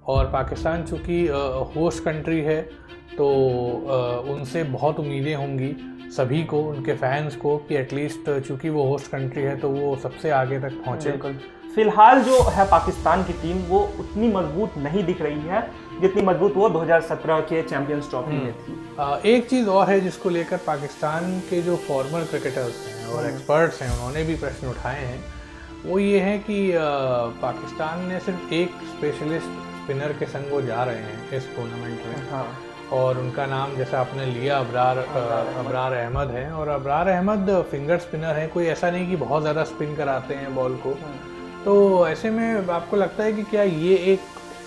और पाकिस्तान चूँकि host country है तो उनसे बहुत उम्मीदें होंगी सभी को, उनके फैंस को, कि एटलीस्ट चूँकि वो होस्ट कंट्री है तो वो सबसे आगे तक पहुँचे। बिल्कुल। फिलहाल जो है पाकिस्तान की टीम वो उतनी मजबूत नहीं दिख रही है जितनी मजबूत वो 2017 के चैंपियंस ट्रॉफी में थी। एक चीज़ और है जिसको लेकर पाकिस्तान के जो फॉर्मर क्रिकेटर्स हैं और एक्सपर्ट्स हैं उन्होंने भी प्रश्न उठाए हैं, वो ये है कि पाकिस्तान ने सिर्फ एक स्पेशलिस्ट स्पिनर के संग वो जा रहे हैं इस टूर्नामेंट में। हाँ। और उनका नाम जैसा आपने लिया अबरार अहमद है, और अबरार अहमद फिंगर स्पिनर है, कोई ऐसा नहीं कि बहुत ज़्यादा स्पिन कराते हैं बॉल को। तो ऐसे में आपको लगता है कि क्या ये एक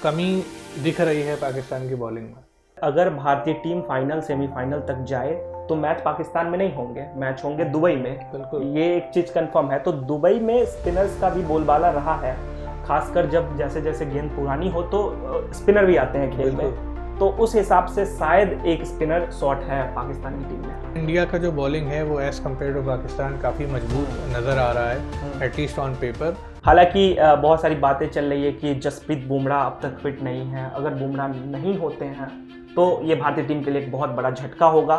कमी दिख रही है पाकिस्तान की बॉलिंग में? अगर भारतीय टीम फाइनल सेमीफाइनल तक जाए तो मैच पाकिस्तान में नहीं होंगे, मैच होंगे दुबई में। बिल्कुल, ये एक चीज कंफर्म है। तो दुबई में स्पिनर्स का भी बोलबाला रहा है, खासकर जब जैसे जैसे गेंद पुरानी हो तो स्पिनर भी आते हैं खेल में, तो उस हिसाब से शायद एक स्पिनर शॉर्ट है पाकिस्तान की टीम में। इंडिया का जो बॉलिंग है वो एज कम्पेयर टू पाकिस्तान काफ़ी मजबूत नज़र आ रहा है, एटलीस्ट ऑन पेपर। हालांकि बहुत सारी बातें चल रही है कि जसप्रीत बुमराह अब तक फिट नहीं है। अगर बुमराह नहीं होते हैं तो ये भारतीय टीम के लिए एक बहुत बड़ा झटका होगा।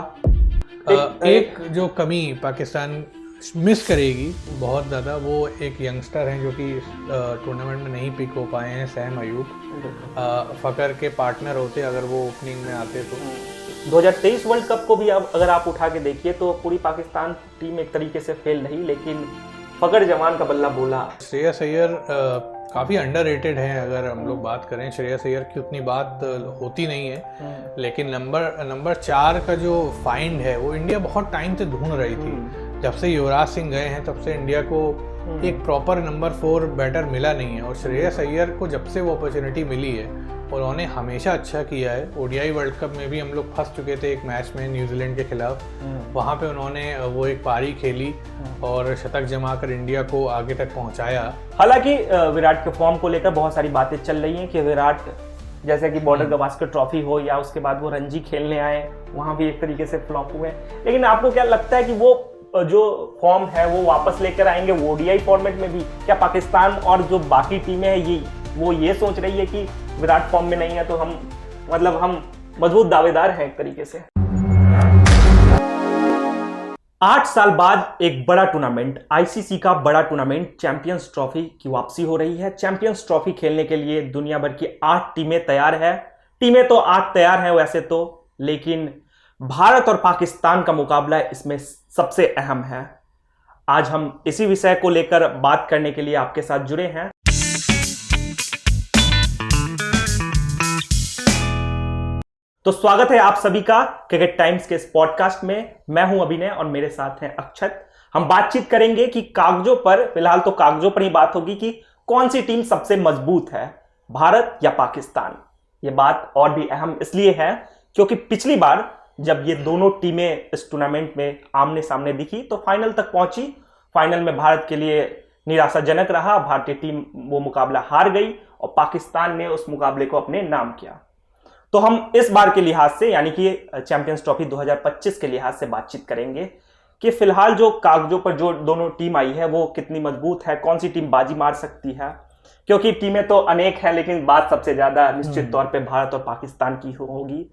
एक जो कमी पाकिस्तान मिस करेगी बहुत ज़्यादा, वो एक यंगस्टर हैं जो कि टूर्नामेंट में नहीं पिक हो पाए हैं, सहम अयूब। फ़कर के पार्टनर होते अगर वो ओपनिंग में आते तो। 2023 वर्ल्ड कप को भी अब अगर आप उठा के देखिए तो पूरी पाकिस्तान टीम एक तरीके से फेल रही, लेकिन फ़कर जमान का बल्ला बोला। श्रेयस अय्यर काफ़ी अंडररेटेड हैं। अगर हम लोग बात करें, श्रेयस अय्यर की उतनी बात होती नहीं है, लेकिन नंबर 4 का जो फाइंड है वो इंडिया बहुत टाइम से ढूंढ रही थी। जब से युवराज सिंह गए हैं तब से इंडिया को एक प्रॉपर नंबर 4 बैटर मिला नहीं है, और श्रेयस अय्यर को जब से वो अपॉर्चुनिटी मिली है और उन्होंने हमेशा अच्छा किया है। ओडीआई वर्ल्ड कप में भी हम लोग फंस चुके थे एक मैच में न्यूजीलैंड के खिलाफ, वहाँ पे उन्होंने वो एक पारी खेली और शतक जमाकर इंडिया को आगे तक पहुँचाया। हालांकि विराट के फॉर्म को लेकर बहुत सारी बातें चल रही हैं कि विराट जैसे कि बॉर्डर गवास्कर ट्रॉफी हो या उसके बाद वो रणजी खेलने आए, वहाँ भी एक तरीके से फ्लॉप हुए। लेकिन आपको क्या लगता है कि वो जो फॉर्म है वो वापस लेकर आएंगे ओडीआई फॉर्मेट में भी? क्या पाकिस्तान और जो बाकी टीमें हैं वो ये सोच रही है कि विराट फॉर्म में नहीं है तो हम मजबूत दावेदार हैं एक तरीके से? 8 साल बाद एक बड़ा टूर्नामेंट, आईसीसी का बड़ा टूर्नामेंट चैंपियंस ट्रॉफी की वापसी हो रही है। चैंपियंस ट्रॉफी खेलने के लिए दुनिया भर की 8 टीमें तैयार है। टीमें तो 8 तैयार हैं वैसे तो, लेकिन भारत और पाकिस्तान का मुकाबला इसमें सबसे अहम है। आज हम इसी विषय को लेकर बात करने के लिए आपके साथ जुड़े हैं। तो स्वागत है आप सभी का क्रिकेट टाइम्स के इस पॉडकास्ट में। मैं हूं अभिनय और मेरे साथ हैं अक्षत। हम बातचीत करेंगे कि कागजों पर, फिलहाल तो कागजों पर ही बात होगी कि कौन सी टीम सबसे मजबूत है, भारत या पाकिस्तान। ये बात और भी अहम इसलिए है क्योंकि पिछली बार जब ये दोनों टीमें इस टूर्नामेंट में आमने सामने दिखी तो फाइनल तक पहुंची। फाइनल में भारत के लिए निराशाजनक रहा, भारतीय टीम वो मुकाबला हार गई और पाकिस्तान ने उस मुकाबले को अपने नाम किया। तो हम इस बार के लिहाज से, यानी कि चैंपियंस ट्रॉफी 2025 के लिहाज से बातचीत करेंगे कि फिलहाल जो कागजों पर जो दोनों टीम आई है वो कितनी मजबूत है, कौन सी टीम बाजी मार सकती है। क्योंकि टीमें तो अनेक हैं लेकिन बात सबसे ज्यादा निश्चित तौर पे भारत और पाकिस्तान की होगी।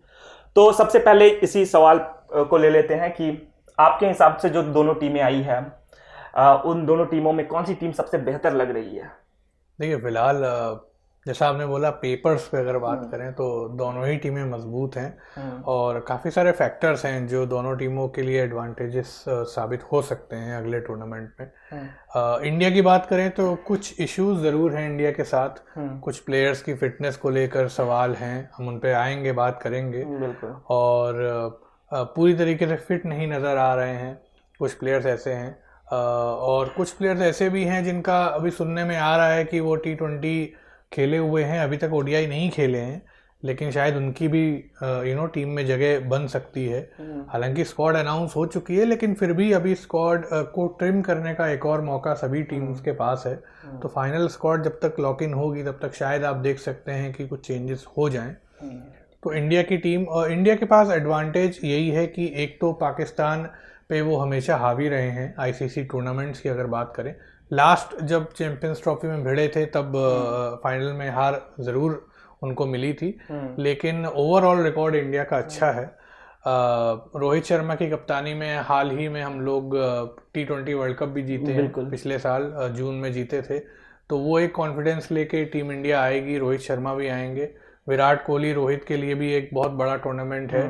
तो सबसे पहले इसी सवाल को ले लेते हैं कि आपके हिसाब से जो दोनों टीमें आई है, उन दोनों टीमों में कौन सी टीम सबसे बेहतर लग रही है? देखिए, फिलहाल जैसा आपने बोला, पेपर्स पे अगर बात करें तो दोनों ही टीमें मजबूत हैं और काफ़ी सारे फैक्टर्स हैं जो दोनों टीमों के लिए एडवांटेजेस साबित हो सकते हैं अगले टूर्नामेंट में। इंडिया की बात करें तो कुछ इश्यूज ज़रूर हैं इंडिया के साथ, कुछ प्लेयर्स की फिटनेस को लेकर सवाल हैं, हम उन पे आएंगे, बात करेंगे। और पूरी तरीके से फिट नहीं नज़र आ रहे हैं कुछ प्लेयर्स ऐसे हैं, और कुछ प्लेयर्स ऐसे भी हैं जिनका अभी सुनने में आ रहा है कि वो T20 खेले हुए हैं, अभी तक ओडीआई नहीं खेले हैं, लेकिन शायद उनकी भी टीम में जगह बन सकती है। हालांकि स्क्वाड अनाउंस हो चुकी है, लेकिन फिर भी अभी स्क्वाड को ट्रिम करने का एक और मौका सभी टीम्स के पास है। तो फाइनल स्क्वाड जब तक लॉक इन होगी तब तक शायद आप देख सकते हैं कि कुछ चेंजेस हो जाएं। तो इंडिया की टीम, और इंडिया के पास एडवांटेज यही है कि एक तो पाकिस्तान पे वो हमेशा हावी रहे हैं आईसीसी टूर्नामेंट्स की अगर बात करें। लास्ट जब चैंपियंस ट्रॉफी में भिड़े थे तब फाइनल में हार ज़रूर उनको मिली थी, लेकिन ओवरऑल रिकॉर्ड इंडिया का अच्छा है। रोहित शर्मा की कप्तानी में हाल ही में हम लोग T20 वर्ल्ड कप भी जीते हैं, पिछले साल जून में जीते थे। तो वो एक कॉन्फिडेंस लेके टीम इंडिया आएगी, रोहित शर्मा भी आएंगे। विराट कोहली रोहित के लिए भी एक बहुत बड़ा टूर्नामेंट है।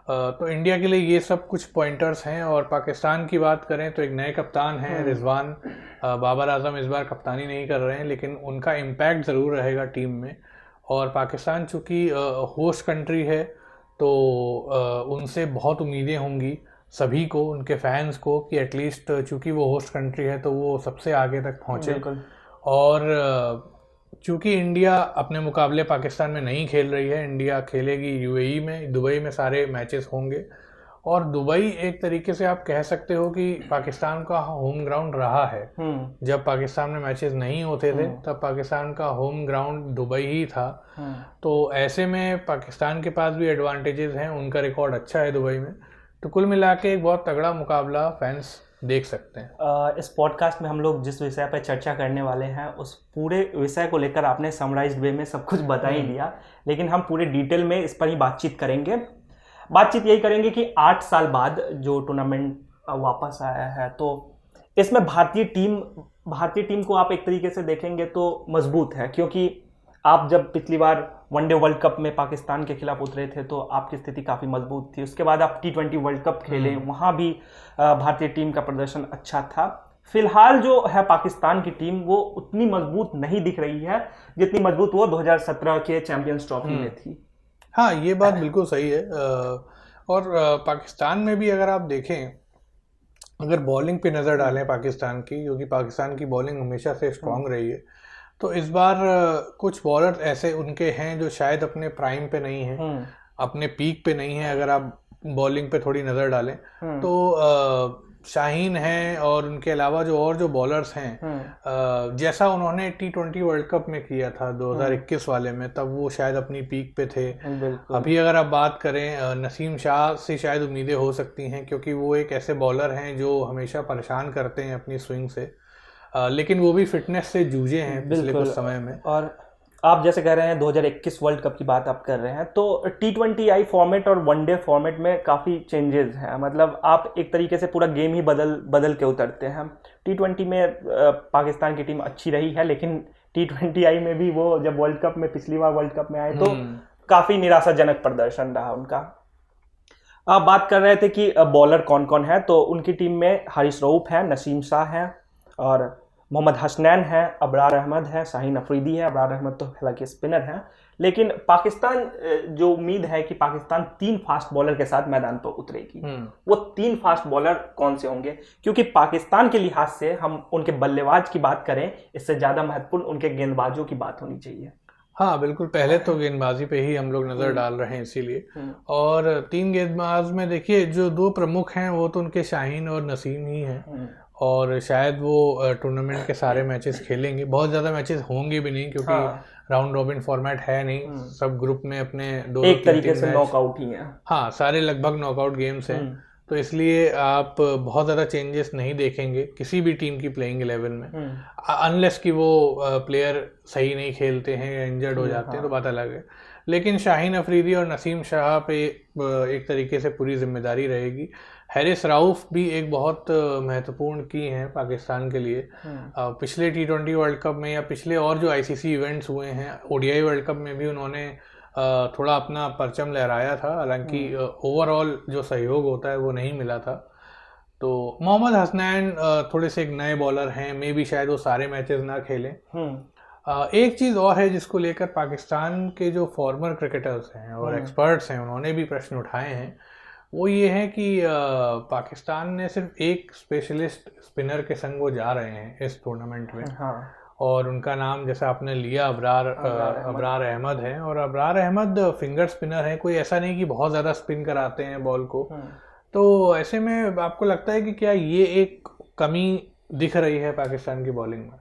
तो इंडिया के लिए ये सब कुछ पॉइंटर्स हैं। और पाकिस्तान की बात करें तो एक नए कप्तान हैं रिजवान, बाबर आजम इस बार कप्तानी नहीं कर रहे हैं, लेकिन उनका इम्पैक्ट ज़रूर रहेगा टीम में। और पाकिस्तान चूँकि होस्ट कंट्री है तो उनसे बहुत उम्मीदें होंगी सभी को, उनके फैंस को, कि एटलीस्ट चूँकि वो होस्ट कंट्री है तो वो सबसे आगे तक पहुँचे। और चूँकि इंडिया अपने मुकाबले पाकिस्तान में नहीं खेल रही है, इंडिया खेलेगी यूएई में, दुबई में सारे मैचेस होंगे। और दुबई एक तरीके से आप कह सकते हो कि पाकिस्तान का होम ग्राउंड रहा है। जब पाकिस्तान में मैचेस नहीं होते थे तब पाकिस्तान का होम ग्राउंड दुबई ही था। तो ऐसे में पाकिस्तान के पास भी एडवांटेजेस हैं, उनका रिकॉर्ड अच्छा है दुबई में। तो कुल मिला के एक बहुत तगड़ा मुकाबला फैंस देख सकते हैं। इस पॉडकास्ट में हम लोग जिस विषय पर चर्चा करने वाले हैं उस पूरे विषय को लेकर आपने समराइज्ड वे में सब कुछ बता ही दिया, लेकिन हम पूरे डिटेल में इस पर ही बातचीत करेंगे। बातचीत यही करेंगे कि 8 साल बाद जो टूर्नामेंट वापस आया है, तो इसमें भारतीय टीम को आप एक तरीके से देखेंगे तो मजबूत है, क्योंकि आप जब पिछली बार वनडे वर्ल्ड कप में पाकिस्तान के खिलाफ उतरे थे तो आपकी स्थिति काफ़ी मजबूत थी। उसके बाद आप T20 वर्ल्ड कप खेले, वहाँ भी भारतीय टीम का प्रदर्शन अच्छा था। फिलहाल जो है पाकिस्तान की टीम वो उतनी मजबूत नहीं दिख रही है जितनी मजबूत वो 2017 के चैंपियंस ट्रॉफी में थी। हाँ, ये बात बिल्कुल सही है। और पाकिस्तान में भी अगर आप देखें, अगर बॉलिंग पे नज़र डालें पाकिस्तान की, क्योंकि पाकिस्तान की बॉलिंग हमेशा से स्ट्रांग रही है, तो इस बार कुछ बॉलर ऐसे उनके हैं जो शायद अपने प्राइम पे नहीं हैं, अपने पीक पे नहीं है। अगर आप बॉलिंग पे थोड़ी नज़र डालें तो शाहीन हैं, और उनके अलावा जो बॉलर्स हैं, जैसा उन्होंने T20 वर्ल्ड कप में किया था 2021 वाले में, तब वो शायद अपनी पीक पे थे। अभी अगर आप बात करें नसीम शाह से शायद उम्मीदें हो सकती हैं, क्योंकि वो एक ऐसे बॉलर हैं जो हमेशा परेशान करते हैं अपनी स्विंग से, लेकिन वो भी फिटनेस से जूझे हैं पिछले कुछ समय में। और आप जैसे कह रहे हैं 2021 वर्ल्ड कप की बात आप कर रहे हैं, तो T20I फॉर्मेट और वनडे फॉर्मेट में काफ़ी चेंजेस हैं। मतलब आप एक तरीके से पूरा गेम ही बदल के उतरते हैं। T20 में पाकिस्तान की टीम अच्छी रही है, लेकिन T20I में भी वो जब वर्ल्ड कप में पिछली बार वर्ल्ड कप में आए तो काफ़ी निराशाजनक प्रदर्शन रहा उनका। आप बात कर रहे थे कि बॉलर कौन कौन है, तो उनकी टीम में हारिस रऊफ है, नसीम शाह है, और मोहम्मद हसनैन है, अबरार अहमद है, शाहीन अफरीदी है। अबरार अहमद तो हालांकि स्पिनर हैं, लेकिन पाकिस्तान जो उम्मीद है कि पाकिस्तान 3 फास्ट बॉलर के साथ मैदान पर उतरेगी, वो 3 फास्ट बॉलर कौन से होंगे? क्योंकि पाकिस्तान के लिहाज से हम उनके बल्लेबाज की बात करें, इससे ज़्यादा महत्वपूर्ण उनके गेंदबाजों की बात होनी चाहिए। हाँ बिल्कुल, पहले तो गेंदबाजी पे ही हम लोग नज़र डाल रहे हैं इसीलिए। और 3 गेंदबाज में देखिए जो 2 प्रमुख हैं वो तो उनके शाहीन और नसीम ही हैं, और शायद वो टूर्नामेंट के सारे मैचेस खेलेंगे। बहुत ज़्यादा मैचेस होंगे भी नहीं, क्योंकि राउंड रॉबिन फॉर्मेट है नहीं, सब ग्रुप में अपने 2 एक तरीके से नॉकआउट ही है। हाँ, सारे लगभग नॉकआउट गेम्स हैं, तो इसलिए आप बहुत ज़्यादा चेंजेस नहीं देखेंगे किसी भी टीम की प्लेइंग 11 में, अनलेस कि वो प्लेयर सही नहीं खेलते हैं या इंजर्ड हो जाते हैं, तो बात अलग है। लेकिन शाहीन अफरीदी और नसीम शाह पे एक तरीके से पूरी जिम्मेदारी रहेगी। हारिस रऊफ भी एक बहुत महत्वपूर्ण की हैं पाकिस्तान के लिए। पिछले T20 वर्ल्ड कप में या पिछले और जो ICC इवेंट्स हुए हैं, ODI वर्ल्ड कप में भी उन्होंने थोड़ा अपना परचम लहराया था, हालांकि ओवरऑल जो सहयोग होता है वो नहीं मिला था। तो मोहम्मद हसनैन थोड़े से एक नए बॉलर हैं, मे भी शायद वो सारे मैचेस ना खेलें। एक चीज़ और है जिसको लेकर पाकिस्तान के जो फॉर्मर क्रिकेटर्स हैं और एक्सपर्ट्स हैं, उन्होंने भी प्रश्न उठाए हैं, वो ये है कि पाकिस्तान ने सिर्फ एक स्पेशलिस्ट स्पिनर के संग वो जा रहे हैं इस टूर्नामेंट में। और उनका नाम जैसा आपने लिया अबरार अहमद है, और अबरार अहमद फिंगर स्पिनर है, कोई ऐसा नहीं कि बहुत ज़्यादा स्पिन कराते हैं बॉल को। तो ऐसे में आपको लगता है कि क्या ये एक कमी दिख रही है पाकिस्तान की बॉलिंग में?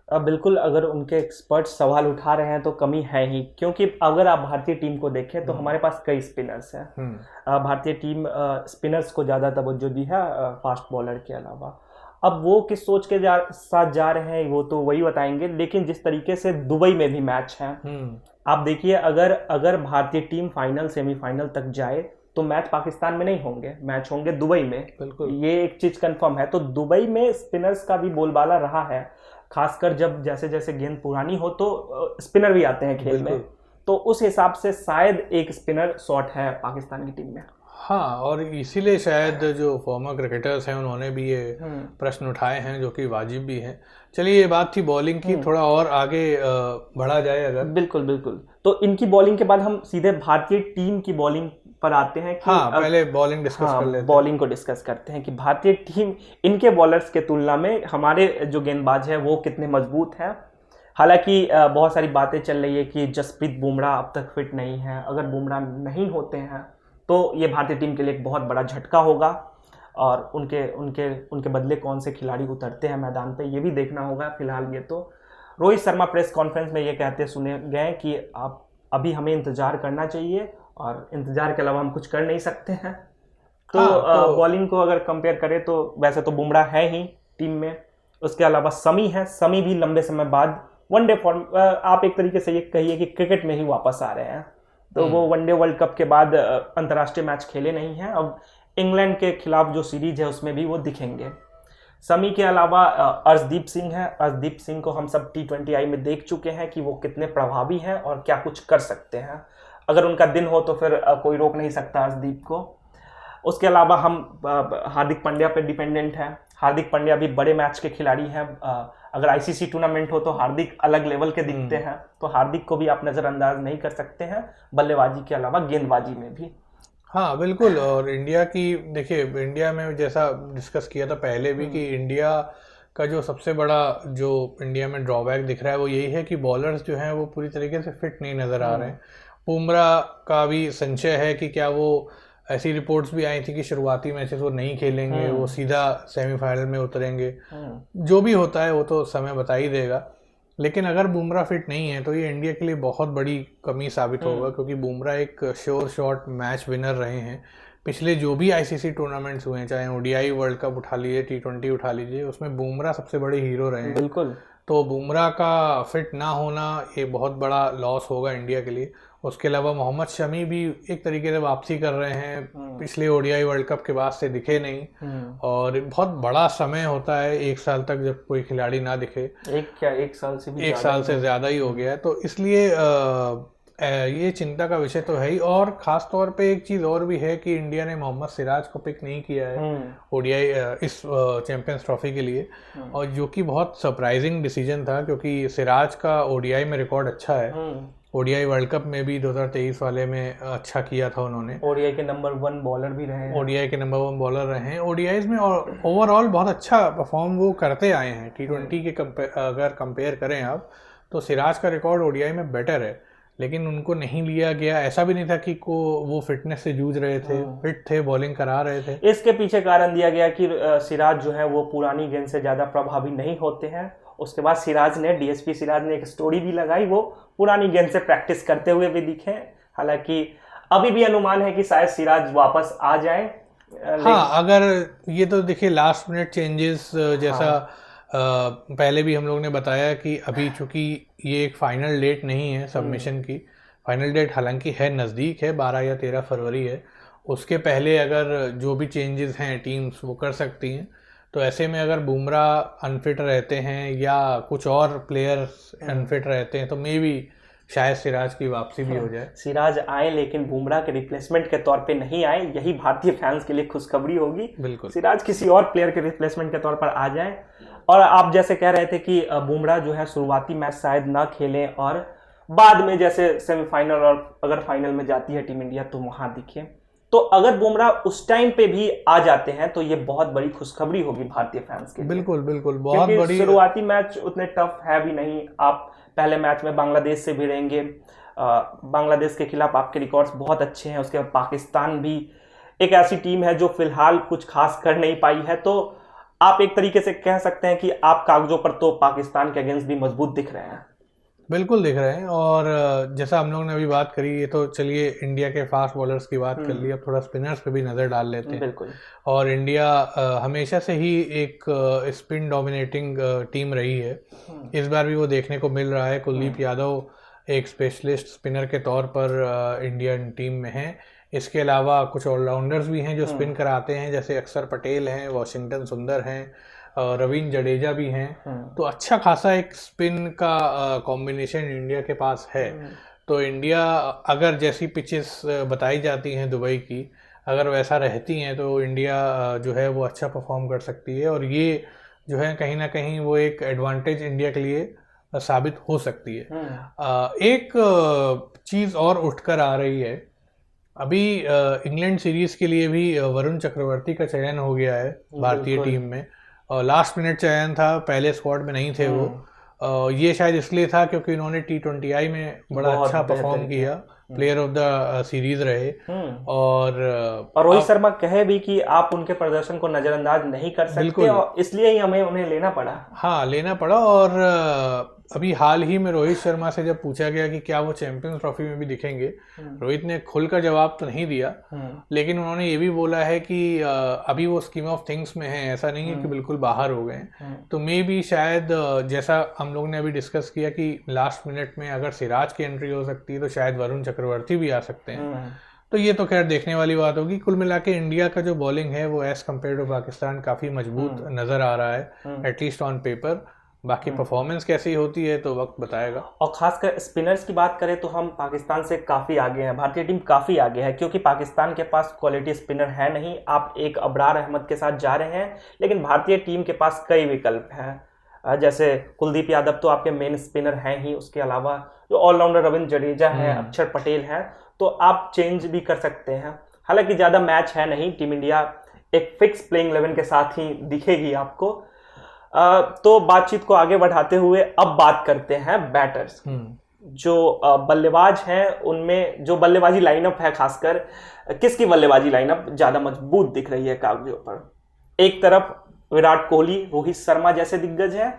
बिल्कुल, अगर उनके एक्सपर्ट सवाल उठा रहे हैं तो कमी है ही, क्योंकि अगर आप भारतीय टीम को देखें तो हमारे पास कई स्पिनर्स हैं। भारतीय टीम स्पिनर्स को ज़्यादा तवज्जो दी है फास्ट बॉलर के अलावा। अब वो किस सोच के साथ जा रहे हैं वो तो वही बताएंगे, लेकिन जिस तरीके से दुबई में भी मैच है, आप देखिए, अगर भारतीय टीम फाइनल सेमीफाइनल तक जाए तो मैच पाकिस्तान में नहीं होंगे, मैच होंगे दुबई में। बिल्कुल। ये एक चीज कंफर्म है। तो दुबई में स्पिनर्स का भी बोलबाला रहा है, खासकर जब जैसे जैसे गेंद पुरानी हो तो स्पिनर भी आते हैं खेल में। तो उस हिसाब से शायद एक स्पिनर शॉर्ट है पाकिस्तान की टीम में। हाँ, और इसीलिए शायद जो फॉर्मर क्रिकेटर्स हैं उन्होंने भी ये प्रश्न उठाए हैं, जो कि वाजिब भी हैं। चलिए, ये बात थी बॉलिंग की, थोड़ा और आगे बढ़ा जाए अगर। बिल्कुल बिल्कुल। तो इनकी बॉलिंग के बाद हम सीधे भारतीय टीम की बॉलिंग पर आते हैं कि हाँ, पहले बॉलिंग डिस्कस कर लेते हैं। बॉलिंग को डिस्कस करते हैं कि भारतीय टीम इनके बॉलर्स के तुलना में हमारे जो गेंदबाज है वो कितने मजबूत हैं। हालांकि बहुत सारी बातें चल रही है कि जसप्रीत बुमराह अब तक फिट नहीं है। अगर बुमराह नहीं होते हैं तो ये भारतीय टीम के लिए एक बहुत बड़ा झटका होगा, और उनके उनके उनके बदले कौन से खिलाड़ी उतरते हैं मैदान पे, ये भी देखना होगा। फिलहाल ये तो रोहित शर्मा प्रेस कॉन्फ्रेंस में ये कहते सुने गए कि आप अभी हमें इंतजार करना चाहिए और इंतजार के अलावा हम कुछ कर नहीं सकते हैं। तो, तो बॉलिंग को अगर कंपेयर करें तो वैसे तो बुमराह है ही टीम में, उसके अलावा शमी है। शमी भी लंबे समय बाद वनडे फॉर्म, आप एक तरीके से ये कहिए कि क्रिकेट में ही वापस आ रहे हैं। तो वो वनडे वर्ल्ड कप के बाद अंतर्राष्ट्रीय मैच खेले नहीं हैं। अब इंग्लैंड के खिलाफ जो सीरीज है उसमें भी वो दिखेंगे। शमी के अलावा अर्शदीप सिंह है। अर्शदीप सिंह को हम सब T20I में देख चुके हैं कि वो कितने प्रभावी हैं और क्या कुछ कर सकते हैं। अगर उनका दिन हो तो फिर कोई रोक नहीं सकता अर्शदीप को। उसके अलावा हम हार्दिक पांड्या पे डिपेंडेंट हैं। हार्दिक पांड्या भी बड़े मैच के खिलाड़ी हैं। अगर ICC टूर्नामेंट हो तो हार्दिक अलग लेवल के दिखते हैं, तो हार्दिक को भी आप नज़रअंदाज नहीं कर सकते हैं बल्लेबाजी के अलावा गेंदबाजी में भी। हाँ बिल्कुल। और इंडिया की देखिए, इंडिया में जैसा डिस्कस किया था पहले भी कि इंडिया का जो सबसे बड़ा जो इंडिया में ड्रॉबैक दिख रहा है वो यही है कि बॉलर्स जो हैं वो पूरी तरीके से फिट नहीं नज़र आ रहे हैं। बुमराह का भी संशय है कि क्या वो, ऐसी रिपोर्ट्स भी आई थी कि शुरुआती मैचेस वो नहीं खेलेंगे, वो सीधा सेमीफाइनल में उतरेंगे। जो भी होता है वो तो समय बता ही देगा। लेकिन अगर बुमराह फिट नहीं है तो ये इंडिया के लिए बहुत बड़ी कमी साबित होगा, क्योंकि बुमराह एक श्योर शॉट मैच विनर रहे हैं। पिछले जो भी ICC टूर्नामेंट्स हुए हैं, चाहे ODI वर्ल्ड कप उठा लीजिए, T20 उठा लीजिए, उसमें बुमराह सबसे बड़े हीरो रहे हैं। बिल्कुल। तो बुमराह का फिट ना होना ये बहुत बड़ा लॉस होगा इंडिया के लिए। उसके अलावा मोहम्मद शमी भी एक तरीके से वापसी कर रहे हैं, पिछले ODI वर्ल्ड कप के बाद से दिखे नहीं। और बहुत बड़ा समय होता है 1 साल तक जब कोई खिलाड़ी ना दिखे। एक साल से भी 1 साल से ज़्यादा ही हो गया है। तो इसलिए ये चिंता का विषय तो है ही। और ख़ास तौर पे एक चीज़ और भी है कि इंडिया ने मोहम्मद सिराज को पिक नहीं किया है ODI इस चैंपियंस ट्रॉफी के लिए, और जो कि बहुत सरप्राइजिंग डिसीजन था, क्योंकि सिराज का ODI में रिकॉर्ड अच्छा है। ODI वर्ल्ड कप में भी 2023 वाले में अच्छा किया था उन्होंने। ODI के नंबर 1 बॉलर भी रहे हैं। ODI के नंबर 1 बॉलर रहे हैं ODIs में, और ओवरऑल बहुत अच्छा परफॉर्म वो करते आए हैं। T20 के अगर कंपेयर करें आप, तो सिराज का रिकॉर्ड ODI में बेटर है, लेकिन उनको नहीं लिया गया। ऐसा भी नहीं था कि वो फिटनेस से जूझ रहे थे, फिट थे, बॉलिंग करा रहे थे। इसके पीछे कारण दिया गया कि सिराज जो है वो पुरानी गेंद से ज़्यादा प्रभावी नहीं होते हैं। उसके बाद सिराज ने, DSP सिराज ने एक स्टोरी भी लगाई, वो पुरानी गेंद से प्रैक्टिस करते हुए भी दिखे। हालांकि अभी भी अनुमान है कि शायद सिराज वापस आ जाए। हाँ, अगर ये तो देखिए लास्ट मिनट चेंजेस जैसा पहले भी हम लोग ने बताया कि अभी चूंकि ये एक फाइनल डेट नहीं है सबमिशन की, फाइनल डेट हालांकि है नज़दीक है, 12 या 13 फरवरी है। उसके पहले अगर जो भी चेंजेस हैं टीम्स वो कर सकती हैं। तो ऐसे में अगर बुमराह अनफिट रहते हैं या कुछ और प्लेयर्स अनफिट रहते हैं तो मे बी शायद सिराज की वापसी भी हो जाए। सिराज आए लेकिन बुमराह के रिप्लेसमेंट के तौर पे नहीं आए, यही भारतीय फैंस के लिए खुशखबरी होगी। बिल्कुल, सिराज किसी और प्लेयर के रिप्लेसमेंट के तौर पर आ जाए। और आप जैसे कह रहे थे कि बुमराह जो है शुरुआती मैच शायद ना खेलें और बाद में जैसे सेमीफाइनल और अगर फाइनल में जाती है टीम इंडिया तो वहां दिखे। तो अगर बुमराह उस टाइम पे भी आ जाते हैं तो ये बहुत बड़ी खुशखबरी होगी भारतीय फैंस के लिए। बिल्कुल बिल्कुल, बहुत बड़ी। शुरुआती मैच उतने टफ है भी नहीं। आप पहले मैच में बांग्लादेश से भिड़ेंगे, बांग्लादेश के खिलाफ आपके रिकॉर्ड्स बहुत अच्छे हैं। उसके बाद पाकिस्तान भी एक ऐसी टीम है जो फिलहाल कुछ खास कर नहीं पाई है। तो आप एक तरीके से कह सकते हैं कि आप कागजों पर तो पाकिस्तान के अगेंस्ट भी मजबूत दिख रहे हैं। बिल्कुल दिख रहे हैं। और जैसा हम लोग ने अभी बात करी, ये तो चलिए इंडिया के फास्ट बॉलर्स की बात कर ली, अब थोड़ा स्पिनर्स पे भी नज़र डाल लेते हैं। बिल्कुल। और इंडिया हमेशा से ही एक स्पिन डोमिनेटिंग टीम रही है। इस बार भी वो देखने को मिल रहा है। कुलदीप यादव एक स्पेशलिस्ट स्पिनर के तौर पर इंडियन टीम में हैं। इसके अलावा कुछ ऑलराउंडर्स भी हैं जो स्पिन कराते हैं, जैसे अक्षर पटेल हैं, वॉशिंगटन सुंदर हैं, रवींद्र जडेजा भी हैं। तो अच्छा खासा एक स्पिन का कॉम्बिनेशन इंडिया के पास है। तो इंडिया अगर जैसी पिचेस बताई जाती हैं दुबई की, अगर वैसा रहती हैं तो इंडिया जो है वो अच्छा परफॉर्म कर सकती है, और ये जो है कहीं ना कहीं वो एक एडवांटेज इंडिया के लिए साबित हो सकती है। एक चीज़ और उठकर आ रही है, अभी इंग्लैंड सीरीज के लिए भी वरुण चक्रवर्ती का चयन हो गया है भारतीय टीम में। लास्ट मिनट चयन था, पहले स्क्वाड में नहीं थे वो। ये शायद इसलिए था क्योंकि इन्होंने T20I में बड़ा अच्छा परफॉर्म किया, प्लेयर ऑफ द सीरीज रहे। और रोहित शर्मा कहे भी कि आप उनके प्रदर्शन को नजरअंदाज नहीं कर सकते, और इसलिए ही हमें उन्हें लेना पड़ा। हाँ, लेना पड़ा। और अभी हाल ही में रोहित शर्मा से जब पूछा गया कि क्या वो चैंपियंस ट्रॉफी में भी दिखेंगे, रोहित ने खुलकर जवाब तो नहीं दिया, लेकिन उन्होंने ये भी बोला है कि अभी वो स्कीम ऑफ थिंग्स में है, ऐसा नहीं है कि बिल्कुल बाहर हो गए। तो मे भी शायद जैसा हम लोग ने अभी डिस्कस किया कि लास्ट मिनट में अगर सिराज की एंट्री हो सकती है तो शायद वरुण चक्रवर्ती भी आ सकते हैं। तो ये तो खैर देखने वाली बात होगी। कुल मिला के इंडिया का जो बॉलिंग है वो एज कम्पेयर टू पाकिस्तान काफ़ी मजबूत नज़र आ रहा है, एटलीस्ट ऑन पेपर। बाकी परफॉर्मेंस कैसी होती है तो वक्त बताएगा। और खासकर स्पिनर्स की बात करें तो हम पाकिस्तान से काफ़ी आगे हैं, भारतीय टीम काफ़ी आगे है, क्योंकि पाकिस्तान के पास क्वालिटी स्पिनर है नहीं। आप एक अबरार अहमद के साथ जा रहे हैं, लेकिन भारतीय टीम के पास कई विकल्प हैं। जैसे कुलदीप यादव तो आपके मेन स्पिनर हैं ही, उसके अलावा जो ऑलराउंडर रविंद्र जडेजा है, अक्षर पटेल है, तो आप चेंज भी कर सकते हैं। हालांकि ज़्यादा मैच है नहीं, टीम इंडिया एक फिक्स प्लेइंग 11 के साथ ही दिखेगी आपको। तो बातचीत को आगे बढ़ाते हुए अब बात करते हैं बैटर्स। जो बल्लेबाज हैं उनमें जो बल्लेबाजी लाइनअप है, खासकर किसकी बल्लेबाजी लाइनअप ज़्यादा मजबूत दिख रही है कागजों पर? एक तरफ विराट कोहली, रोहित शर्मा जैसे दिग्गज हैं,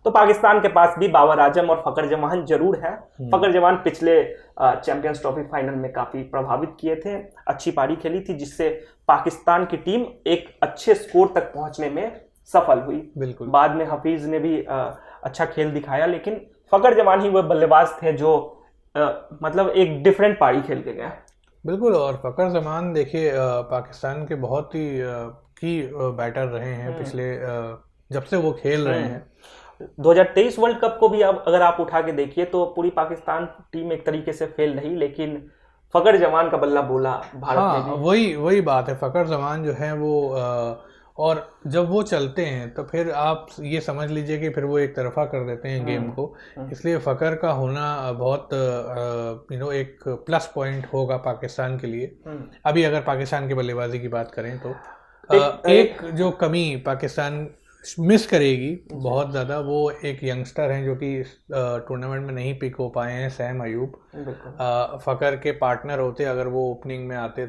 तो पाकिस्तान के पास भी बाबर आजम और फकर जमान जरूर है। फकर जमान पिछले चैंपियंस ट्रॉफी फाइनल में काफी प्रभावित किए थे, अच्छी पारी खेली थी, जिससे पाकिस्तान की टीम एक अच्छे स्कोर तक पहुंचने में सफल हुई। बिल्कुल। बाद में हफीज ने भी अच्छा खेल दिखाया, लेकिन फकर जमान ही वह बल्लेबाज थे जो मतलब एक डिफरेंट पारी खेल के गए। बिल्कुल। और फकर जमान देखिए पाकिस्तान के बहुत ही की बैटर रहे हैं पिछले जब से वो खेल रहे हैं। 2023 वर्ल्ड कप को भी अब अगर आप उठा के देखिए तो पूरी पाकिस्तान टीम एक तरीके से फेल रही, लेकिन फकर जमान का बल्ला बोला भारत में भी। वही बात है। फकर जमान जो है वो और जब वो चलते हैं तो फिर आप ये समझ लीजिए कि फिर वो एक तरफा कर देते हैं गेम को। इसलिए फकर का होना बहुत एक प्लस पॉइंट होगा पाकिस्तान के लिए। अभी अगर पाकिस्तान की बल्लेबाजी की बात करें तो एक जो कमी पाकिस्तान मिस करेगी बहुत ज़्यादा, वो एक यंगस्टर हैं जो कि टूर्नामेंट में नहीं पिक हो पाए हैं, सैम अयूब। फकर के पार्टनर होते अगर वो ओपनिंग में आते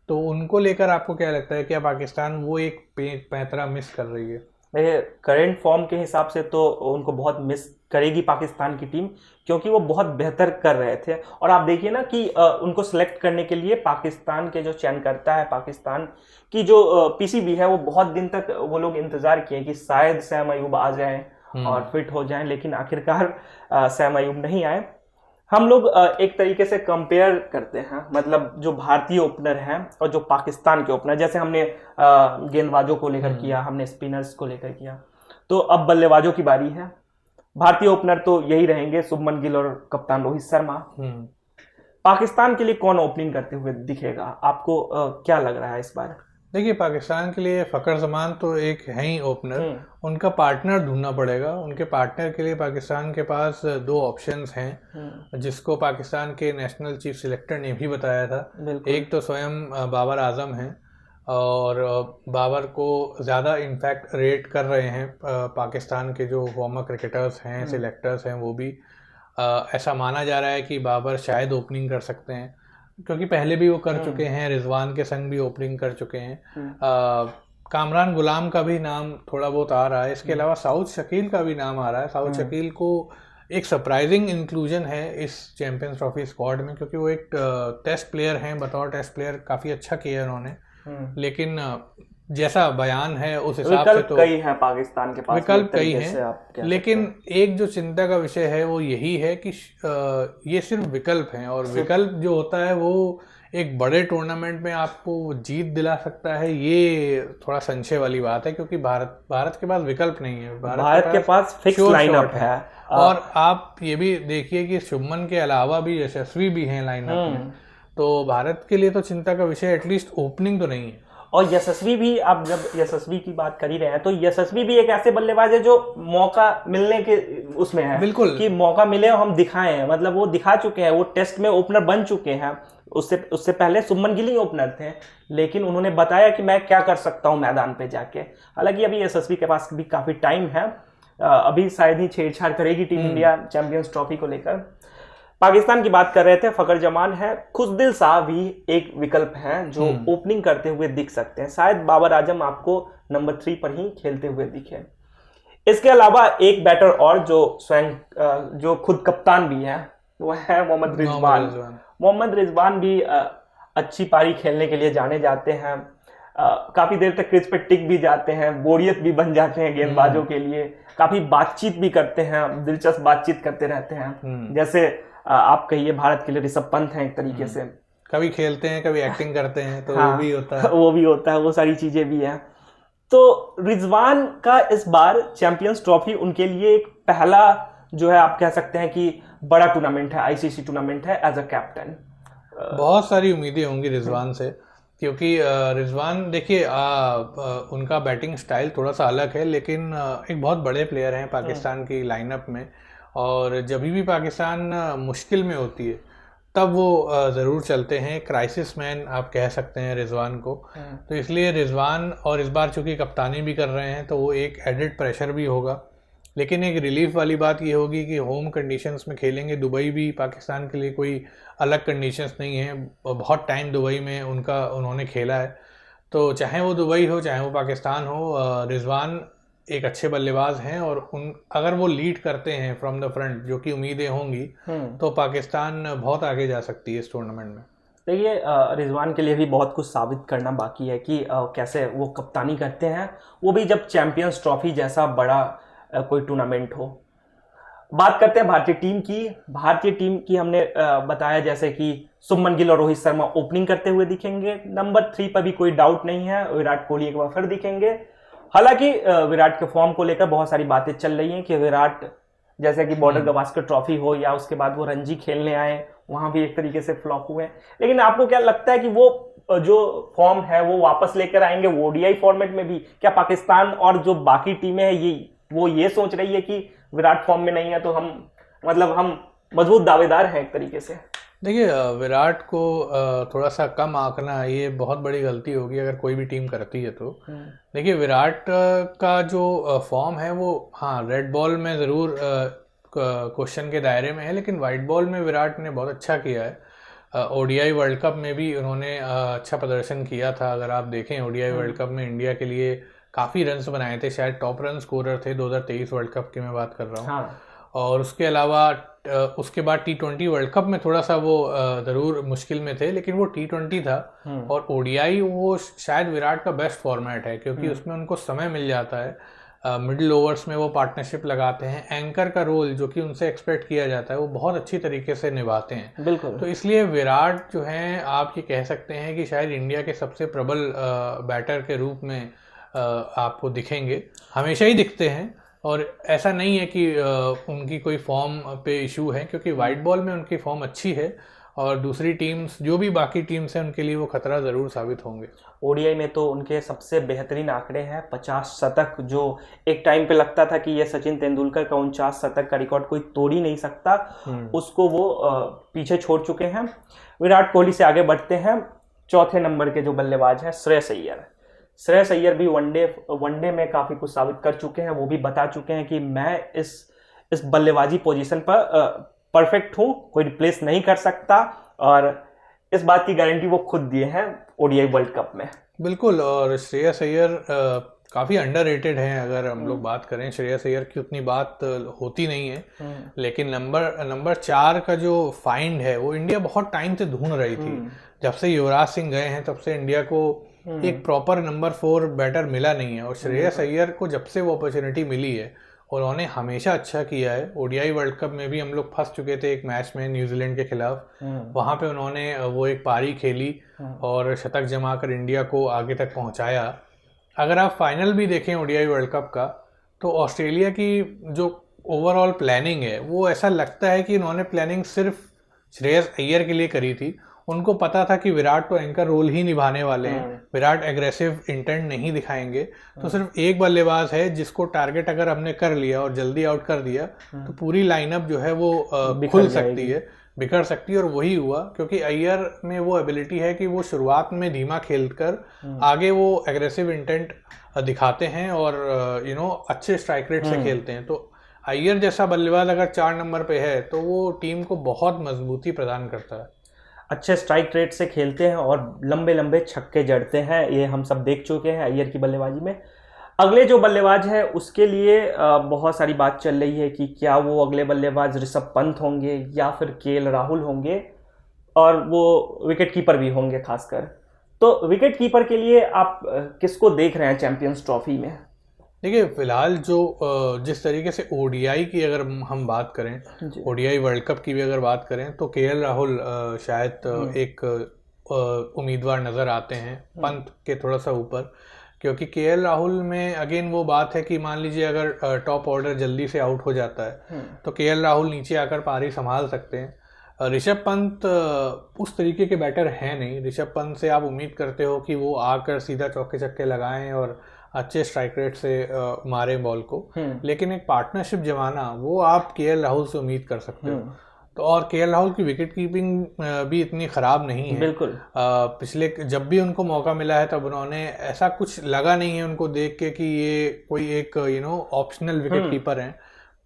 तो उनको लेकर आपको क्या लगता है, क्या पाकिस्तान वो एक पैंतरा मिस कर रही है? देखिए, करंट फॉर्म के हिसाब से तो उनको बहुत मिस करेगी पाकिस्तान की टीम, क्योंकि वो बहुत बेहतर कर रहे थे। और आप देखिए ना कि उनको सिलेक्ट करने के लिए पाकिस्तान के जो चयनकर्ता है, पाकिस्तान की जो PCB है, वो बहुत दिन तक वो लोग इंतजार किए कि शायद सैम अयूब आ जाएं और फिट हो जाएं, लेकिन आखिरकार सैम अयूब नहीं आए। हम लोग एक तरीके से कंपेयर करते हैं, मतलब जो भारतीय ओपनर हैं और जो पाकिस्तान के ओपनर, जैसे हमने गेंदबाजों को लेकर किया, हमने स्पिनर्स को लेकर किया, तो अब बल्लेबाजों की बारी है। भारतीय ओपनर तो यही रहेंगे, शुभमन गिल और कप्तान रोहित शर्मा। पाकिस्तान के लिए कौन ओपनिंग करते हुए दिखेगा आपको? क्या लग रहा है इस बार? देखिए, पाकिस्तान के लिए फकर जमान तो एक है ही ओपनर, उनका पार्टनर ढूंढना पड़ेगा। उनके पार्टनर के लिए पाकिस्तान के पास दो ऑप्शंस हैं, जिसको पाकिस्तान के नेशनल चीफ सिलेक्टर ने भी बताया था। एक तो स्वयं बाबर आजम हैं, और बाबर को ज़्यादा इनफैक्ट रेट कर रहे हैं पाकिस्तान के जो फॉर्मर क्रिकेटर्स हैं, सिलेक्टर्स हैं, वो भी ऐसा माना जा रहा है कि बाबर शायद ओपनिंग कर सकते हैं, क्योंकि पहले भी वो कर चुके हैं, रिजवान के संग भी ओपनिंग कर चुके हैं। कामरान गुलाम का भी नाम थोड़ा बहुत आ रहा है। इसके अलावा साउथ शकील का भी नाम आ रहा है। साउथ शकील को एक सरप्राइजिंग इंक्लूजन है इस चैंपियंस ट्रॉफी स्क्वाड में, क्योंकि वो एक टेस्ट प्लेयर हैं, बतौर टेस्ट प्लेयर काफ़ी अच्छा किया उन्होंने, लेकिन जैसा बयान है उस हिसाब से विकल्प तो कई हैं पाकिस्तान के पास, विकल्प कई तरीके से हैं, आप कह लेकिन सकते एक जो चिंता का विषय है वो यही है कि ये सिर्फ विकल्प हैं, और विकल्प जो होता है वो एक बड़े टूर्नामेंट में आपको जीत दिला सकता है, ये थोड़ा संशय वाली बात है, क्योंकि भारत के पास विकल्प नहीं है। हैं। भारत के पास फिक्स श्योर लाइनअप शॉट है। और आप ये भी देखिए कि शुभमन के अलावा भी यशस्वी भी हैं लाइनअप में, तो भारत के लिए तो चिंता का विषय एटलीस्ट ओपनिंग तो नहीं है। और यशस्वी भी, आप जब यशस्वी की बात कर ही रहे हैं, तो यशस्वी भी एक ऐसे बल्लेबाज है जो मौका मिलने के उसमें है, बिल्कुल कि मौका मिले और हम दिखाएं, मतलब वो दिखा चुके हैं, वो टेस्ट में ओपनर बन चुके हैं। उससे पहले शुभमन गिल ही ओपनर थे, लेकिन उन्होंने बताया कि मैं क्या कर सकता हूं मैदान पे जाके। हालांकि अभी यशस्वी के पास भी काफी टाइम है, अभी शायद ही छेड़छाड़ करेगी टीम इंडिया चैंपियंस ट्रॉफी को लेकर। पाकिस्तान की बात कर रहे थे, फखर जमान है, खुशदिल साहब भी एक विकल्प हैं जो ओपनिंग करते हुए दिख सकते हैं। शायद बाबर आजम आपको नंबर 3 पर ही खेलते हुए दिखे। इसके अलावा एक बैटर और जो स्वयं जो खुद कप्तान भी है, वो है मोहम्मद रिजवान। मोहम्मद रिजवान भी अच्छी पारी खेलने के लिए जाने जाते हैं, काफी देर तक क्रीज पे टिक भी जाते हैं, बोरियत भी बन जाते हैं गेंदबाजों के लिए, काफी बातचीत भी करते हैं, दिलचस्प बातचीत करते रहते हैं। जैसे आप कहिए भारत के लिए ऋषभ पंत हैं एक तरीके से, कभी खेलते हैं कभी एक्टिंग करते हैं, तो हाँ, वो भी होता है। वो भी होता है, वो सारी चीजें भी हैं। तो रिजवान का इस बार चैंपियंस ट्रॉफी उनके लिए एक पहला जो है, आप कह सकते हैं कि बड़ा टूर्नामेंट है, आईसीसी टूर्नामेंट है एज अ कैप्टन। बहुत सारी उम्मीदें होंगी रिजवान से, क्योंकि रिजवान देखिए उनका बैटिंग स्टाइल थोड़ा सा अलग है, लेकिन एक बहुत बड़े प्लेयर हैं पाकिस्तान की लाइनअप में, और जब भी पाकिस्तान मुश्किल में होती है तब वो ज़रूर चलते हैं। क्राइसिस मैन आप कह सकते हैं रिजवान को, तो इसलिए रिजवान, और इस बार चूंकि कप्तानी भी कर रहे हैं तो वो एक एडिड प्रेशर भी होगा। लेकिन एक रिलीफ वाली बात ये होगी कि होम कंडीशंस में खेलेंगे। दुबई भी पाकिस्तान के लिए कोई अलग कंडीशंस नहीं है, बहुत टाइम दुबई में उन्होंने खेला है, तो चाहे वो दुबई हो चाहे वो पाकिस्तान हो, रिजवान एक अच्छे बल्लेबाज हैं, और अगर वो लीड करते हैं फ्रॉम द फ्रंट, जो कि उम्मीदें होंगी, तो पाकिस्तान बहुत आगे जा सकती है इस टूर्नामेंट में। देखिए रिजवान के लिए भी बहुत कुछ साबित करना बाकी है कि कैसे वो कप्तानी करते हैं, वो भी जब चैंपियंस ट्रॉफी जैसा बड़ा कोई टूर्नामेंट हो। बात करते हैं भारतीय टीम की। भारतीय टीम की हमने बताया जैसे कि शुभमन गिल और रोहित शर्मा ओपनिंग करते हुए दिखेंगे। नंबर 3 पर भी कोई डाउट नहीं है, विराट कोहली एक बार फिर दिखेंगे। हालांकि विराट के फॉर्म को लेकर बहुत सारी बातें चल रही हैं कि विराट जैसे कि बॉर्डर गवास्कर ट्रॉफी हो या उसके बाद वो रणजी खेलने आए, वहां भी एक तरीके से फ्लॉप हुए। लेकिन आपको क्या लगता है कि वो जो फॉर्म है वो वापस लेकर आएंगे ओडीआई फॉर्मेट में भी? क्या पाकिस्तान और जो बाकी टीमें हैं वो ये सोच रही है कि विराट फॉर्म में नहीं है तो हम मजबूत दावेदार हैं एक तरीके से? देखिए विराट को थोड़ा सा कम आंकना ये बहुत बड़ी गलती होगी अगर कोई भी टीम करती है तो। देखिए विराट का जो फॉर्म है वो हाँ रेड बॉल में ज़रूर क्वेश्चन के दायरे में है, लेकिन वाइट बॉल में विराट ने बहुत अच्छा किया है। ओडीआई वर्ल्ड कप में भी उन्होंने अच्छा प्रदर्शन किया था। अगर आप देखें ओडीआई वर्ल्ड कप में इंडिया के लिए काफ़ी रन्स बनाए थे, शायद टॉप रन स्कोरर थे 2023 वर्ल्ड कप की मैं बात कर रहा हूँ। हाँ। और उसके अलावा उसके बाद T20 वर्ल्ड कप में थोड़ा सा वो ज़रूर मुश्किल में थे, लेकिन वो T20 था। और ओडीआई वो शायद विराट का बेस्ट फॉर्मेट है, क्योंकि उसमें उनको समय मिल जाता है। मिडिल ओवर्स में वो पार्टनरशिप लगाते हैं, एंकर का रोल जो कि उनसे एक्सपेक्ट किया जाता है वो बहुत अच्छी तरीके से निभाते हैं। बिल्कुल। तो इसलिए विराट जो हैं आप ये कह सकते हैं कि शायद इंडिया के सबसे प्रबल बैटर के रूप में आपको दिखेंगे, हमेशा ही दिखते हैं। और ऐसा नहीं है कि उनकी कोई फॉर्म पे इशू है, क्योंकि वाइट बॉल में उनकी फॉर्म अच्छी है और दूसरी टीम्स जो भी बाकी टीम्स हैं उनके लिए वो खतरा ज़रूर साबित होंगे। ओडीआई में तो उनके सबसे बेहतरीन आंकड़े हैं 50 शतक, जो एक टाइम पे लगता था कि ये सचिन तेंदुलकर का 49 शतक का रिकॉर्ड कोई तोड़ ही नहीं सकता, उसको वो पीछे छोड़ चुके हैं। विराट कोहली से आगे बढ़ते हैं, चौथे नंबर के जो बल्लेबाज हैं श्रेयस अय्यर। श्रेयस अय्यर भी वनडे में काफ़ी कुछ साबित कर चुके हैं। वो भी बता चुके हैं कि मैं इस बल्लेबाजी पोजीशन पर परफेक्ट हूँ, कोई रिप्लेस नहीं कर सकता, और इस बात की गारंटी वो खुद दिए हैं ओडीआई वर्ल्ड कप में। बिल्कुल। और श्रेयस अय्यर काफ़ी अंडररेटेड हैं। अगर हम लोग बात करें, श्रेयस अय्यर की उतनी बात होती नहीं है, लेकिन नंबर 4 का जो फाइंड है वो इंडिया बहुत टाइम से ढूंढ रही थी। जब से युवराज सिंह गए हैं तब से इंडिया को एक प्रॉपर नंबर 4 बैटर मिला नहीं है। और श्रेयस अय्यर को जब से वो अपॉर्चुनिटी मिली है उन्होंने हमेशा अच्छा किया है। ओडीआई वर्ल्ड कप में भी हम लोग फंस चुके थे एक मैच में न्यूजीलैंड के खिलाफ, वहाँ पे उन्होंने वो एक पारी खेली और शतक जमाकर इंडिया को आगे तक पहुँचाया। अगर आप फाइनल भी देखें ओडीआई वर्ल्ड कप का तो ऑस्ट्रेलिया की जो ओवरऑल प्लानिंग है वो ऐसा लगता है कि उन्होंने प्लानिंग सिर्फ श्रेयस अय्यर के लिए करी थी। उनको पता था कि विराट तो एंकर रोल ही निभाने वाले हैं, विराट एग्रेसिव इंटेंट नहीं दिखाएंगे, तो सिर्फ एक बल्लेबाज है जिसको टारगेट अगर हमने कर लिया और जल्दी आउट कर दिया तो पूरी लाइनअप जो है वो खुल सकती है, बिखर सकती है। और वही हुआ क्योंकि अय्यर में वो एबिलिटी है कि वो शुरुआत में धीमा खेलकर आगे वो एग्रेसिव इंटेंट दिखाते हैं और अच्छे स्ट्राइक रेट से खेलते हैं। तो अय्यर जैसा बल्लेबाज अगर 4 नंबर पे है तो वो टीम को बहुत मजबूती प्रदान करता है। अच्छे स्ट्राइक रेट से खेलते हैं और लंबे लंबे छक्के जड़ते हैं, ये हम सब देख चुके हैं अय्यर की बल्लेबाजी में। अगले जो बल्लेबाज है उसके लिए बहुत सारी बात चल रही है कि क्या वो अगले बल्लेबाज ऋषभ पंत होंगे या फिर केएल राहुल होंगे, और वो विकेट कीपर भी होंगे खासकर। तो विकेट कीपर के लिए आप किसको देख रहे हैं चैंपियंस ट्रॉफी में? देखिए फिलहाल जो जिस तरीके से ओडीआई की अगर हम बात करें, ओडीआई वर्ल्ड कप की भी अगर बात करें तो केएल राहुल शायद एक उम्मीदवार नज़र आते हैं पंत के थोड़ा सा ऊपर, क्योंकि केएल राहुल में अगेन वो बात है कि मान लीजिए अगर टॉप ऑर्डर जल्दी से आउट हो जाता है तो केएल राहुल नीचे आकर पारी संभाल सकते हैं। ऋषभ पंत उस तरीके के बैटर हैं नहीं। ऋषभ पंत से आप उम्मीद करते हो कि वो आकर सीधा चौके छक्के लगाएं और अच्छे स्ट्राइक रेट से मारे बॉल को, लेकिन एक पार्टनरशिप जमाना वो आप केएल राहुल से उम्मीद कर सकते हो। तो और केएल राहुल की विकेट कीपिंग भी इतनी ख़राब नहीं है। बिल्कुल पिछले जब भी उनको मौका मिला है तब उन्होंने ऐसा कुछ लगा नहीं है उनको देख के कि ये कोई एक ऑप्शनल विकेट कीपर हैं,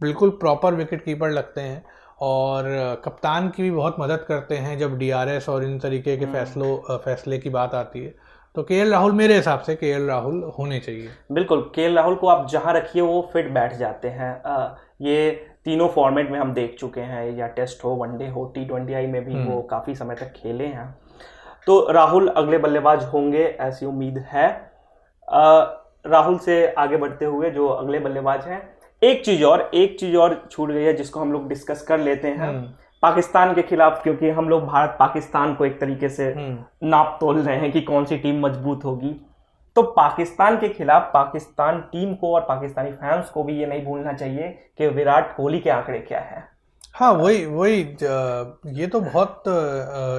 बिल्कुल प्रॉपर विकेट कीपर लगते हैं। और कप्तान की भी बहुत मदद करते हैं जब डीआरएस और इन तरीके के फैसले की बात आती है। तो केएल राहुल मेरे हिसाब से केएल राहुल होने चाहिए। बिल्कुल, केएल राहुल को आप जहां रखिए वो फिट बैठ जाते हैं। ये तीनों फॉर्मेट में हम देख चुके हैं, या टेस्ट हो, वनडे हो, T20I में भी वो काफ़ी समय तक खेले हैं। तो राहुल अगले बल्लेबाज होंगे ऐसी उम्मीद है। राहुल से आगे बढ़ते हुए जो अगले बल्लेबाज हैं, एक चीज़ और छूट गई है जिसको हम लोग डिस्कस कर लेते हैं पाकिस्तान के खिलाफ, क्योंकि हम लोग भारत पाकिस्तान को एक तरीके से नाप तोल रहे हैं कि कौन सी टीम मजबूत होगी। तो पाकिस्तान के खिलाफ पाकिस्तान टीम को और पाकिस्तानी फैंस को भी ये नहीं भूलना चाहिए कि विराट कोहली के आंकड़े क्या है। हाँ वही ये तो बहुत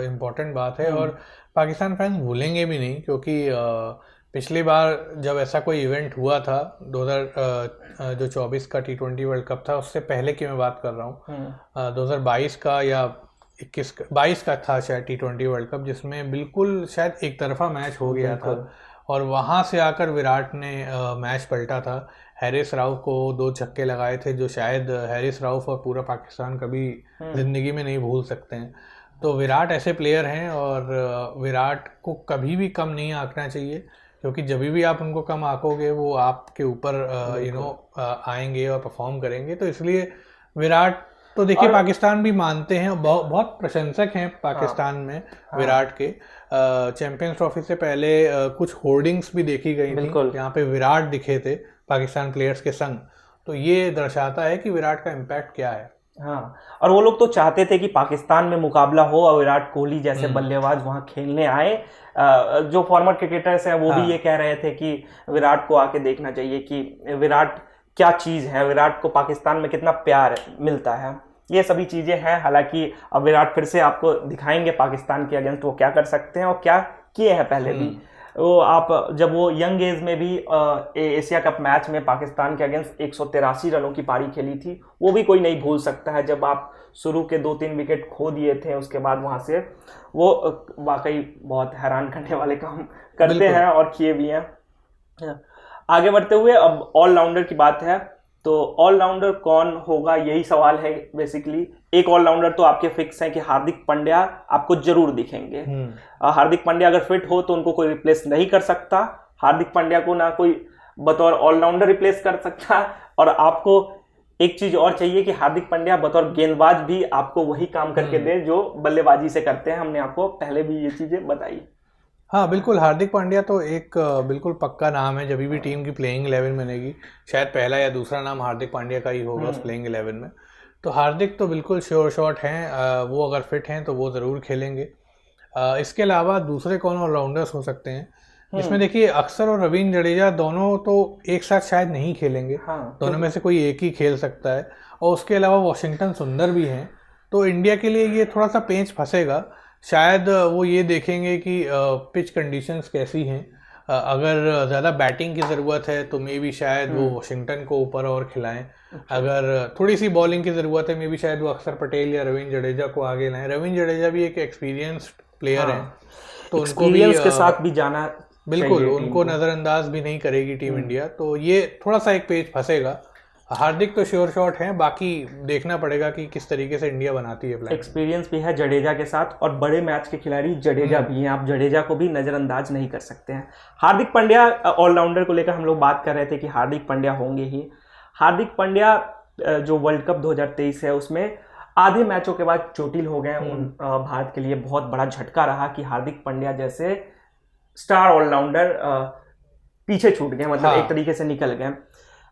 इम्पोर्टेंट बात है और पाकिस्तान फैंस भूलेंगे भी नहीं, क्योंकि पिछली बार जब ऐसा कोई इवेंट हुआ था 2024 का T20 वर्ल्ड कप था, उससे पहले की मैं बात कर रहा हूँ, 2022 का या 22 का था शायद T20 वर्ल्ड कप, जिसमें बिल्कुल शायद एक तरफा मैच हो गया था और वहाँ से आकर विराट ने मैच पलटा था। हैरिस राउफ को 2 छक्के लगाए थे जो शायद हैरिस राउफ और पूरा पाकिस्तान कभी ज़िंदगी में नहीं भूल सकते हैं। तो विराट ऐसे प्लेयर हैं और विराट को कभी भी कम नहीं आंकना चाहिए, क्योंकि जब भी आप उनको कम आंकोगे वो आपके ऊपर आएंगे और परफॉर्म करेंगे। तो इसलिए विराट तो देखिए पाकिस्तान भी मानते हैं, बहुत प्रशंसक हैं पाकिस्तान में विराट के। चैंपियंस ट्रॉफी से पहले कुछ होर्डिंग्स भी देखी गई थी जहाँ पे विराट दिखे थे पाकिस्तान प्लेयर्स के संग। तो ये दर्शाता है कि विराट का इम्पैक्ट क्या है। हाँ, और वो लोग तो चाहते थे कि पाकिस्तान में मुकाबला हो और विराट कोहली जैसे बल्लेबाज वहां खेलने आए। जो फॉर्मर क्रिकेटर्स हैं वो भी ये कह रहे थे कि विराट को आके देखना चाहिए कि विराट क्या चीज़ है, विराट को पाकिस्तान में कितना प्यार मिलता है। ये सभी चीज़ें हैं। हालांकि अब विराट फिर से आपको दिखाएंगे पाकिस्तान के अगेंस्ट वो क्या कर सकते हैं और क्या किए हैं पहले भी। वो आप जब वो यंग एज में भी एशिया कप मैच में पाकिस्तान के अगेंस्ट 183 रनों की पारी खेली थी, वो भी कोई नहीं भूल सकता है। जब आप शुरू के 2-3 विकेट खो दिए थे उसके बाद वहाँ से, वो वाकई बहुत हैरान करने वाले काम करते हैं और किए भी हैं। आगे बढ़ते हुए अब ऑलराउंडर की बात है, तो ऑलराउंडर कौन होगा यही सवाल है बेसिकली। एक ऑलराउंडर तो आपके फिक्स है कि हार्दिक पांड्या आपको जरूर दिखेंगे। हार्दिक पांड्या अगर फिट हो तो उनको कोई रिप्लेस नहीं कर सकता। हार्दिक पांड्या को ना कोई बतौर ऑलराउंडर रिप्लेस कर सकता, और आपको एक चीज और चाहिए कि हार्दिक पांड्या बतौर गेंदबाज भी आपको वही काम करके दे जो बल्लेबाजी से करते हैं। हमने आपको पहले भी ये चीजें बताई। हाँ बिल्कुल, हार्दिक पांड्या तो एक बिल्कुल पक्का नाम है। जब भी टीम की प्लेइंग 11 बनेगी, शायद पहला या दूसरा नाम हार्दिक पांड्या का ही होगा उस प्लेइंग 11 में। तो हार्दिक तो बिल्कुल श्योर शॉट हैं, वो अगर फिट हैं तो वो ज़रूर खेलेंगे। इसके अलावा दूसरे कौन ऑलराउंडर्स हो सकते हैं इसमें? देखिए, अक्षर और रवींद्र जडेजा दोनों तो एक साथ शायद नहीं खेलेंगे। दोनों में से कोई एक ही खेल सकता है। और उसके अलावा वॉशिंगटन सुंदर भी हैं, तो इंडिया के लिए ये थोड़ा सा पेंच फंसेगा। शायद वो ये देखेंगे कि पिच कंडीशंस कैसी हैं। अगर ज़्यादा बैटिंग की ज़रूरत है तो मे बी शायद वो वॉशिंगटन को ऊपर और खिलाएं। अगर थोड़ी सी बॉलिंग की ज़रूरत है, मे बी शायद वो अक्षर पटेल या रवींद्र जडेजा को आगे लाएं। रवींद्र जडेजा भी एक एक्सपीरियंस्ड प्लेयर हैं, तो उनको भी के साथ भी जाना बिल्कुल, उनको नज़रअंदाज भी नहीं करेगी टीम इंडिया। तो ये थोड़ा सा एक पेज फंसेगा। हार्दिक तो श्योर शॉट हैं, बाकी देखना पड़ेगा कि किस तरीके से इंडिया बनाती है प्लान। एक्सपीरियंस भी है जडेजा के साथ, और बड़े मैच के खिलाड़ी जडेजा भी हैं। आप जडेजा को भी नज़रअंदाज नहीं कर सकते हैं। हार्दिक पांड्या ऑलराउंडर को लेकर हम लोग बात कर रहे थे कि हार्दिक पांड्या होंगे ही। हार्दिक पांड्या जो वर्ल्ड कप 2023 है उसमें आधे मैचों के बाद चोटिल हो गए। भारत के लिए बहुत बड़ा झटका रहा कि हार्दिक पांड्या जैसे स्टार ऑलराउंडर पीछे छूट गए, मतलब एक तरीके से निकल गए।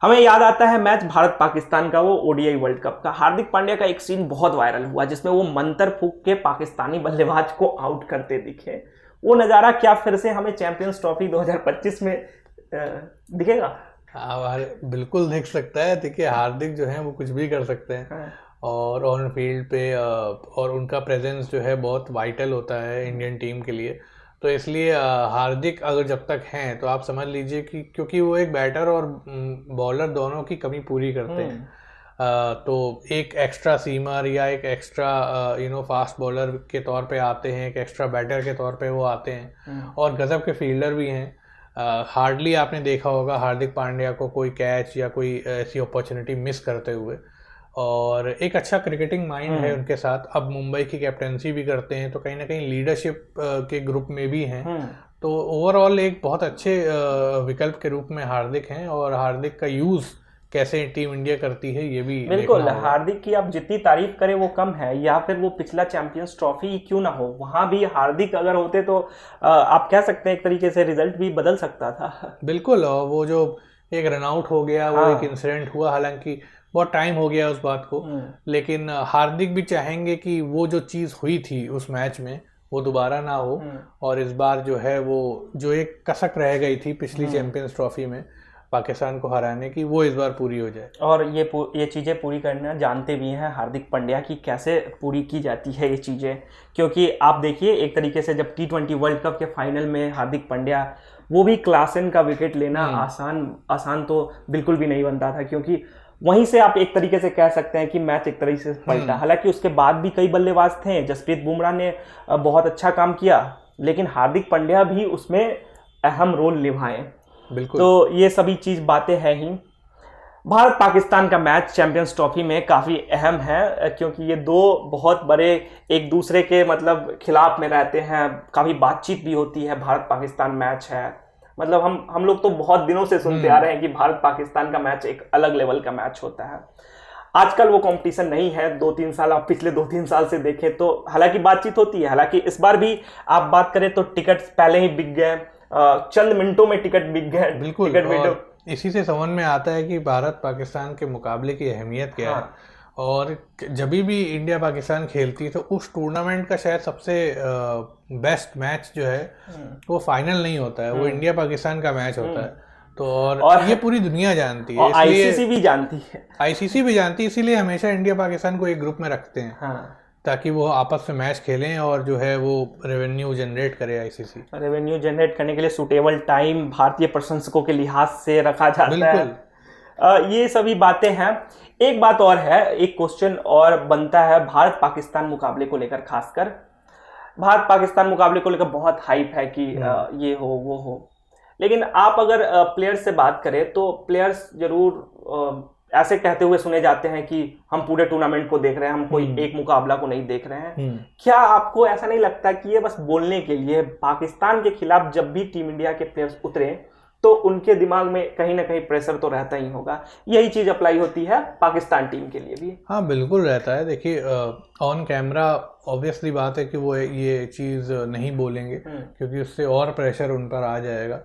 हमें याद आता है मैच भारत पाकिस्तान का, वो ओडीआई वर्ल्ड कप का। हार्दिक पांड्या का एक सीन बहुत वायरल हुआ जिसमें वो मंतर फूंक के पाकिस्तानी बल्लेबाज को आउट करते दिखे। वो नज़ारा क्या फिर से हमें चैंपियंस ट्रॉफी 2025 में दिखेगा? बिल्कुल दिख सकता है। देखिए, हार्दिक जो है वो कुछ भी कर सकते हैं और ऑन फील्ड पे और उनका प्रेजेंस जो है बहुत वाइटल होता है इंडियन टीम के लिए। तो इसलिए हार्दिक अगर जब तक हैं तो आप समझ लीजिए कि क्योंकि वो एक बैटर और बॉलर दोनों की कमी पूरी करते हैं। तो एक एक्स्ट्रा सीमर या एक एक्स्ट्रा फास्ट बॉलर के तौर पे आते हैं, एक एक्स्ट्रा बैटर के तौर पे वो आते हैं, और गजब के फील्डर भी हैं। हार्डली आपने देखा होगा हार्दिक पांड्या को कोई कैच या कोई ऐसी अपॉर्चुनिटी मिस करते हुए। और एक अच्छा क्रिकेटिंग माइंड है उनके साथ। अब मुंबई की कैप्टनसी भी करते हैं, तो कहीं ना कहीं लीडरशिप के ग्रुप में भी हैं। तो ओवरऑल एक बहुत अच्छे विकल्प के रूप में हार्दिक हैं, और हार्दिक का यूज़ कैसे टीम इंडिया करती है ये भी बिल्कुल। हार्दिक की आप जितनी तारीफ करें वो कम है, या फिर वो पिछला चैंपियंस ट्रॉफी क्यों ना हो, वहां भी हार्दिक अगर होते तो आप कह सकते हैं एक तरीके से रिजल्ट भी बदल सकता था। बिल्कुल। और वो जो एक रनआउट हो गया, वो एक इंसिडेंट हुआ, हालांकि बहुत टाइम हो गया उस बात को, लेकिन हार्दिक भी चाहेंगे कि वो जो चीज़ हुई थी उस मैच में वो दोबारा ना हो, और इस बार जो है वो जो एक कसक रह गई थी पिछली चैंपियंस ट्रॉफी में पाकिस्तान को हराने की, वो इस बार पूरी हो जाए। और ये चीज़ें पूरी करना जानते भी हैं हार्दिक पांड्या की कैसे पूरी की जाती है ये चीज़ें। क्योंकि आप देखिए एक तरीके से जब T20 वर्ल्ड कप के फाइनल में हार्दिक पांड्या, वो भी क्लासन का विकेट लेना आसान तो बिल्कुल भी नहीं बनता था, क्योंकि वहीं से आप एक तरीके से कह सकते हैं कि मैच एक तरीके से पलटा। हालांकि उसके बाद भी कई बल्लेबाज थे, जसप्रीत बुमराह ने बहुत अच्छा काम किया, लेकिन हार्दिक पांड्या भी उसमें अहम रोल निभाए। बिल्कुल। तो ये सभी चीज़ बातें हैं ही। भारत पाकिस्तान का मैच चैंपियंस ट्रॉफी में काफ़ी अहम है, क्योंकि ये दो बहुत बड़े एक दूसरे के मतलब खिलाफ में रहते हैं। काफ़ी बातचीत भी होती है। भारत पाकिस्तान मैच है, मतलब हम लोग तो बहुत दिनों से सुनते आ रहे हैं कि भारत पाकिस्तान का मैच एक अलग लेवल का मैच होता है। आजकल वो कंपटीशन नहीं है। 2-3 साल आप पिछले 2-3 साल से देखें तो हालांकि बातचीत होती है, हालांकि इस बार भी आप बात करें तो टिकट पहले ही बिक गए, चंद मिनटों में टिकट बिक गए। बिल्कुल। इसी से समझ में आता है कि भारत पाकिस्तान के मुकाबले की अहमियत क्या है। और जब भी इंडिया पाकिस्तान खेलती है तो उस टूर्नामेंट का शायद सबसे बेस्ट मैच जो है वो फाइनल नहीं होता है, वो इंडिया पाकिस्तान का मैच होता है। तो और ये पूरी दुनिया जानती है, आईसीसी भी जानती है। आईसीसी भी जानती है, इसीलिए हमेशा इंडिया पाकिस्तान को एक ग्रुप में रखते हैं, ताकि वो आपस में मैच खेलें और जो है वो रेवेन्यू जनरेट करे। आईसीसी रेवेन्यू जनरेट करने के लिए सूटेबल टाइम भारतीय प्रशंसकों के लिहाज से रखा जाता है। ये सभी बातें हैं। एक बात और है, एक क्वेश्चन और बनता है भारत पाकिस्तान मुकाबले को लेकर। खासकर भारत पाकिस्तान मुकाबले को लेकर बहुत हाइप है कि ये हो वो हो, लेकिन आप अगर प्लेयर्स से बात करें तो प्लेयर्स जरूर ऐसे कहते हुए सुने जाते हैं कि हम पूरे टूर्नामेंट को देख रहे हैं, हम कोई एक मुकाबला को नहीं देख रहे हैं। क्या आपको ऐसा नहीं लगता कि ये बस बोलने के लिए पाकिस्तान के खिलाफ जब भी टीम इंडिया के प्लेयर्स उतरे तो उनके दिमाग में कहीं ना कहीं प्रेशर तो रहता ही होगा। यही चीज अप्लाई होती है पाकिस्तान टीम के लिए भी। हाँ बिल्कुल रहता है। देखिए ऑन कैमरा ऑब्वियसली बात है कि वो ये चीज़ नहीं बोलेंगे क्योंकि उससे और प्रेशर उन पर आ जाएगा,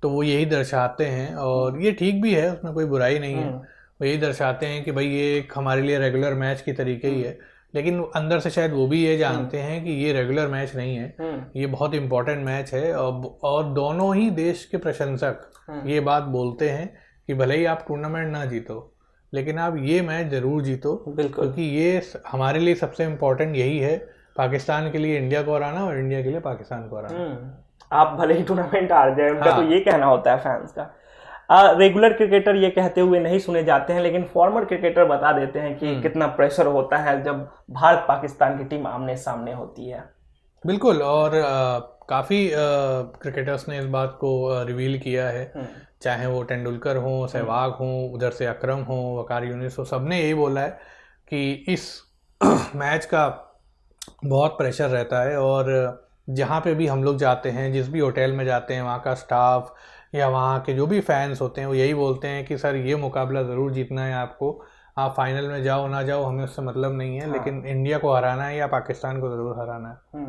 तो वो यही दर्शाते हैं और ये ठीक भी है, उसमें कोई बुराई नहीं है। वो यही दर्शाते हैं कि भाई ये एक हमारे लिए रेगुलर मैच की तरीके ही है, लेकिन अंदर से शायद वो भी ये जानते हैं कि ये रेगुलर मैच नहीं है, ये बहुत इंपॉर्टेंट मैच है। और दोनों ही देश के प्रशंसक ये बात बोलते हैं कि भले ही आप टूर्नामेंट ना जीतो लेकिन आप ये मैच जरूर जीतो, क्योंकि ये हमारे लिए सबसे इम्पोर्टेंट यही है, पाकिस्तान के लिए इंडिया को हराना और इंडिया के लिए पाकिस्तान को हराना। आप भले ही टूर्नामेंट हार जाए, उनका तो ये कहना होता है फैंस का। रेगुलर क्रिकेटर ये कहते हुए नहीं सुने जाते हैं, लेकिन फॉर्मर क्रिकेटर बता देते हैं कि कितना प्रेशर होता है जब भारत पाकिस्तान की टीम आमने सामने होती है। बिल्कुल, और काफ़ी क्रिकेटर्स ने इस बात को रिवील किया है, चाहे वो तेंदुलकर हो, सहवाग हो, उधर से अकरम हो, वकार यूनिस हो, सबने यही बोला है कि इस मैच का बहुत प्रेशर रहता है। और जहाँ पे भी हम लोग जाते हैं, जिस भी होटल में जाते हैं, वहाँ का स्टाफ या वहाँ के जो भी फैंस होते हैं वो यही बोलते हैं कि सर ये मुकाबला ज़रूर जीतना है आपको, आप फाइनल में जाओ ना जाओ हमें उससे मतलब नहीं है, लेकिन इंडिया को हराना है या पाकिस्तान को ज़रूर हराना है।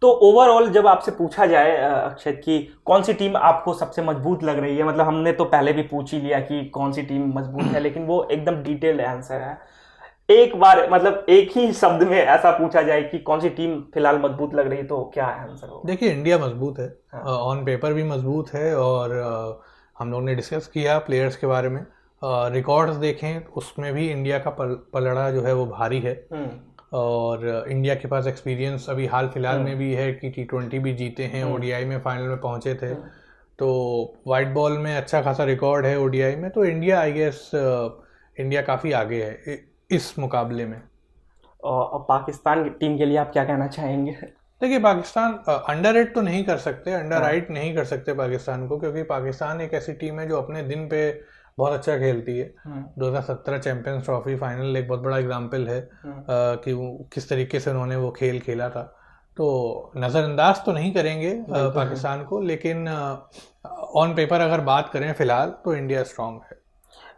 तो ओवरऑल जब आपसे पूछा जाए अक्षत की कौन सी टीम आपको सबसे मजबूत लग रही है, मतलब हमने तो पहले भी पूछ ही लिया कि कौन सी टीम मजबूत है, लेकिन वो एकदम डिटेल्ड आंसर है। एक बार मतलब एक ही शब्द में ऐसा पूछा जाए कि कौन सी टीम फिलहाल मजबूत लग रही, तो क्या आंसर होगा? देखिए इंडिया मजबूत है, ऑन पेपर भी मजबूत है, और हम लोग ने डिस्कस किया प्लेयर्स के बारे में, रिकॉर्ड्स देखें उसमें भी इंडिया का पलड़ा जो है वो भारी है, और इंडिया के पास एक्सपीरियंस अभी हाल फिलहाल में भी है कि T20 भी जीते हैं, ODI में फाइनल में पहुंचे थे, तो वाइट बॉल में अच्छा खासा रिकॉर्ड है ODI में, तो इंडिया आई गेस इंडिया काफ़ी आगे है इस मुकाबले में। और पाकिस्तान की टीम के लिए आप क्या कहना चाहेंगे? देखिए पाकिस्तान अंडर रेट तो नहीं कर सकते, अंडर राइट नहीं कर सकते पाकिस्तान को, क्योंकि पाकिस्तान एक ऐसी टीम है जो अपने दिन पे बहुत अच्छा खेलती है। 2017 चैंपियंस ट्रॉफी फाइनल एक बहुत बड़ा एग्जाम्पल है कि किस तरीके से उन्होंने वो खेल खेला था, तो नज़रअंदाज तो नहीं करेंगे पाकिस्तान को, लेकिन ऑन पेपर अगर बात करें फिलहाल तो इंडिया स्ट्रांग है।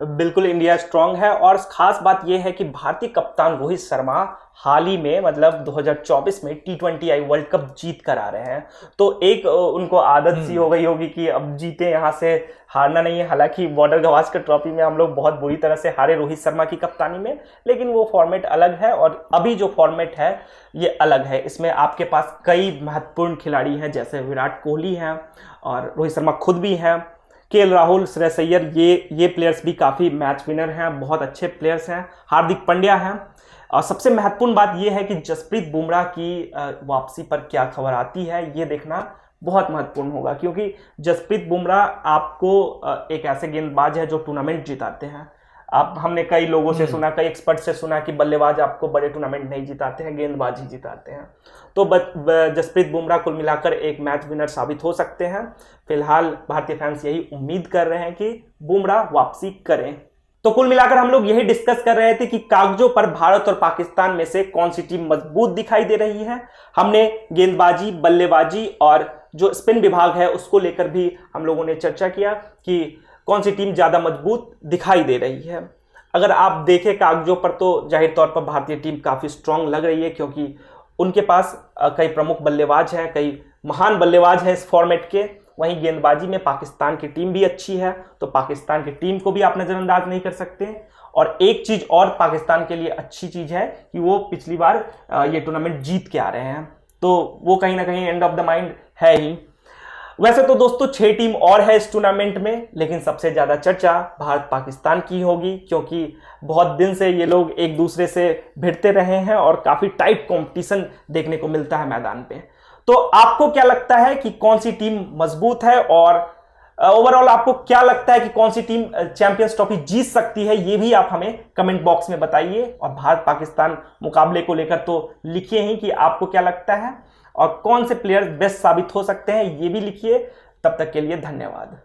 बिल्कुल इंडिया स्ट्रांग है, और खास बात यह है कि भारतीय कप्तान रोहित शर्मा हाल ही में मतलब 2024 में T20I वर्ल्ड कप जीत कर आ रहे हैं, तो एक उनको आदत सी हो गई होगी कि अब जीते, यहाँ से हारना नहीं है। हालांकि बॉर्डर गवास्कर ट्रॉफी में हम लोग बहुत बुरी तरह से हारे रोहित शर्मा की कप्तानी में, लेकिन वो फॉर्मेट अलग है और अभी जो फॉर्मेट है ये अलग है। इसमें आपके पास कई महत्वपूर्ण खिलाड़ी हैं, जैसे विराट कोहली हैं और रोहित शर्मा खुद भी हैं, KL राहुल, श्रेयस अय्यर, ये प्लेयर्स भी काफ़ी मैच विनर हैं, बहुत अच्छे प्लेयर्स हैं, हार्दिक पांड्या हैं। और सबसे महत्वपूर्ण बात यह है कि जसप्रीत बुमराह की वापसी पर क्या खबर आती है ये देखना बहुत महत्वपूर्ण होगा, क्योंकि जसप्रीत बुमराह आपको एक ऐसे गेंदबाज है जो टूर्नामेंट जिताते हैं। हमने कई लोगों से सुना, कई एक्सपर्ट से सुना कि बल्लेबाज आपको बड़े टूर्नामेंट नहीं जिताते हैं, गेंदबाज ही जिताते हैं। तो जसप्रीत बुमराह कुल मिलाकर एक मैच विनर साबित हो सकते हैं। फिलहाल भारतीय फैंस यही उम्मीद कर रहे हैं कि बुमराह वापसी करें। तो कुल मिलाकर हम लोग यही डिस्कस कर रहे थे कि कागजों पर भारत और पाकिस्तान में से कौन सी टीम मजबूत दिखाई दे रही है। हमने गेंदबाजी, बल्लेबाजी और जो स्पिन विभाग है उसको लेकर भी हम लोगों ने चर्चा किया कि कौन सी टीम ज्यादा मजबूत दिखाई दे रही है। अगर आप देखें कागजों पर तो जाहिर तौर पर भारतीय टीम काफी स्ट्रांग लग रही है, क्योंकि उनके पास कई प्रमुख बल्लेबाज हैं, कई महान बल्लेबाज हैं इस फॉर्मेट के। वहीं गेंदबाजी में पाकिस्तान की टीम भी अच्छी है, तो पाकिस्तान की टीम को भी आप नजरअंदाज नहीं कर सकते। और एक चीज और पाकिस्तान के लिए अच्छी चीज है कि वो पिछली बार ये टूर्नामेंट जीत के आ रहे हैं, तो वो कहीं ना कहीं एंड ऑफ द माइंड है ही। वैसे तो दोस्तों 6 टीम और है इस टूर्नामेंट में, लेकिन सबसे ज्यादा चर्चा भारत पाकिस्तान की होगी, क्योंकि बहुत दिन से ये लोग एक दूसरे से भिड़ते रहे हैं और काफी टाइट कंपटीशन देखने को मिलता है मैदान पे। तो आपको क्या लगता है कि कौन सी टीम मजबूत है, और ओवरऑल आपको क्या लगता है कि कौन सी टीम चैंपियंस ट्रॉफी जीत सकती है, ये भी आप हमें कमेंट बॉक्स में बताइए। और भारत पाकिस्तान मुकाबले को लेकर तो लिखिए ही कि आपको क्या लगता है और कौन से प्लेयर्स बेस्ट साबित हो सकते हैं, ये भी लिखिए। तब तक के लिए धन्यवाद।